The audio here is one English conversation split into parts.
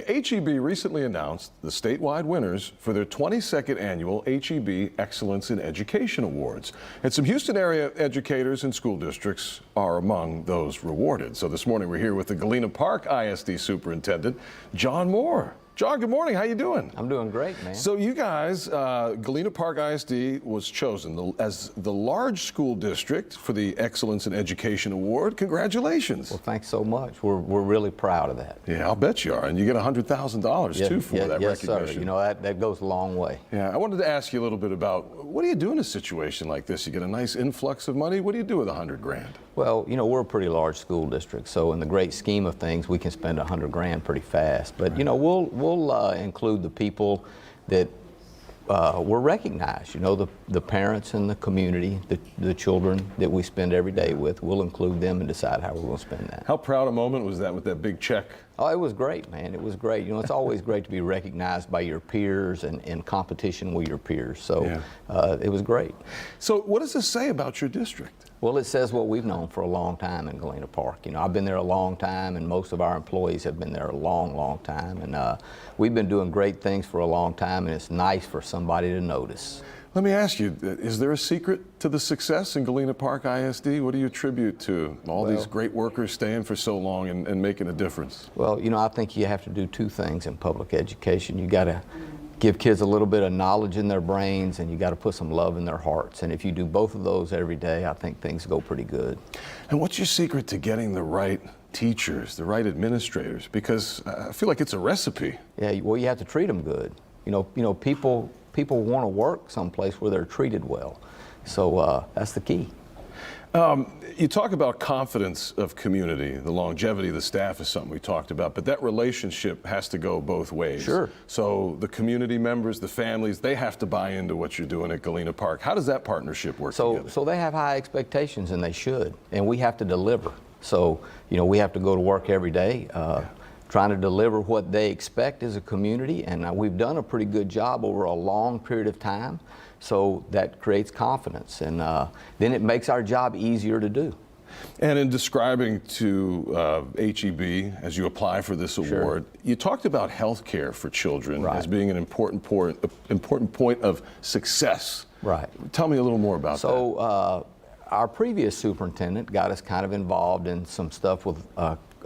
HEB recently announced the statewide winners for their 22nd annual HEB Excellence in Education Awards. And some Houston area educators and school districts are among those rewarded. So this morning we're here with the Galena Park ISD Superintendent, John Moore. John, good morning. How you doing? I'm doing great, man. So you guys, Galena Park ISD was chosen as the large school district for the Excellence in Education Award. Congratulations. Well, thanks so much. We're really proud of that. Yeah, I'll bet you are. And you get $100,000 too for that yes, recognition. Sir. You know, that goes a long way. Yeah, I wanted to ask you a little bit about what do you do in a situation like this? You get a nice influx of money. What do you do with $100 grand? Well, you know, we're a pretty large school district, so in the great scheme of things, we can spend $100 grand pretty fast. But you know, we'll include the people that were recognized. You know, the parents and the community, the children that we spend every day with. We'll include them and decide how we're going to spend that. How proud a moment was that with that big check? Oh, it was great, man. It was great. You know, it's always great to be recognized by your peers and in competition with your peers. So it was great. So what does this say about your district? Well, it says what we've known for a long time in Galena Park. You know, I've been there a long time, and most of our employees have been there a long, long time. And we've been doing great things for a long time, and it's nice for somebody to notice. Let me ask you, is there a secret to the success in Galena Park ISD? What do you attribute to all these great workers staying for so long and making a difference? Well, you know, I think you have to do two things in public education. You got to give kids a little bit of knowledge in their brains, and you got to put some love in their hearts. And if you do both of those every day, I think things go pretty good. And what's your secret to getting the right teachers, the right administrators? Because I feel like it's a recipe. Yeah, well, you have to treat them good. You know, people want to work someplace where they're treated well. So that's the key. You talk about confidence of community, the longevity of the staff is something we talked about, but that relationship has to go both ways. Sure. So the community members, the families, they have to buy into what you're doing at Galena Park. How does that partnership work together? So they have high expectations, and they should, and we have to deliver. So, you know, we have to go to work every day trying to deliver what they expect as a community, and we've done a pretty good job over a long period of time. So that creates confidence, and then it makes our job easier to do. And in describing to HEB, as you apply for this award, you talked about health care for children as being an important point of success. Right. Tell me a little more about that. So our previous superintendent got us kind of involved in some stuff with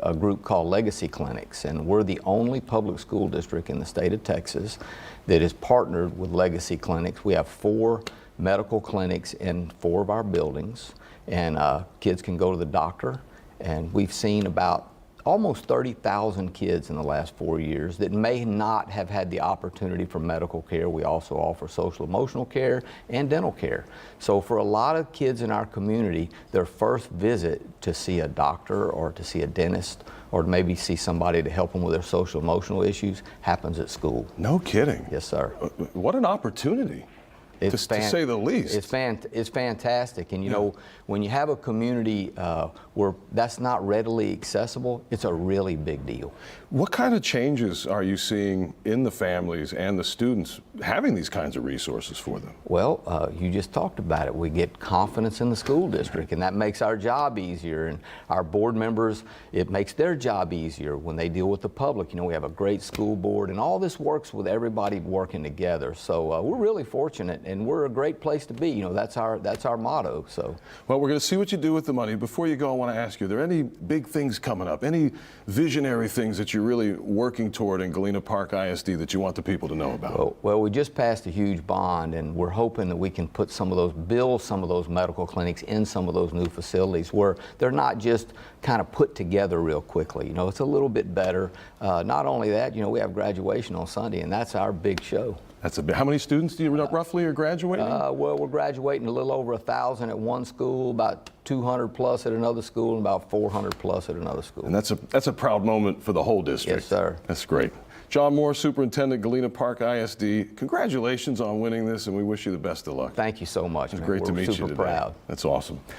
a group called Legacy Clinics, and we're the only public school district in the state of Texas that is partnered with Legacy Clinics. We have 4 medical clinics in 4 of our buildings, and kids can go to the doctor, and we've seen about almost 30,000 kids in the last 4 years that may not have had the opportunity for medical care. We also offer social emotional care and dental care. So for a lot of kids in our community, their first visit to see a doctor or to see a dentist or to maybe see somebody to help them with their social emotional issues happens at school. No kidding. Yes, sir. What an opportunity. To say the least. It's fantastic, and you know, when you have a community where that's not readily accessible, it's a really big deal. What kind of changes are you seeing in the families and the students having these kinds of resources for them? Well, you just talked about it. We get confidence in the school district, and that makes our job easier, and our board members, it makes their job easier when they deal with the public. You know, we have a great school board, and all this works with everybody working together. So we're really fortunate, and we're a great place to be. You know, that's our motto. So, well, we're going to see what you do with the money. Before you go, I want to ask you, are there any big things coming up? Any visionary things that you're really working toward in Galena Park ISD that you want the people to know about? Well, we just passed a huge bond, and we're hoping that we can put build some of those medical clinics in some of those new facilities where they're not just kind of put together real quickly. You know, it's a little bit better. Not only that, you know, we have graduation on Sunday, and that's our big show. How many students do you roughly are graduating? Well, we're graduating a little over 1,000 at one school, about 200 plus at another school, and about 400 plus at another school. And that's a proud moment for the whole district. Yes, sir. That's great. John Moore, Superintendent, Galena Park ISD. Congratulations on winning this, and we wish you the best of luck. Thank you so much. It's great to meet you today. We're super proud. That's awesome.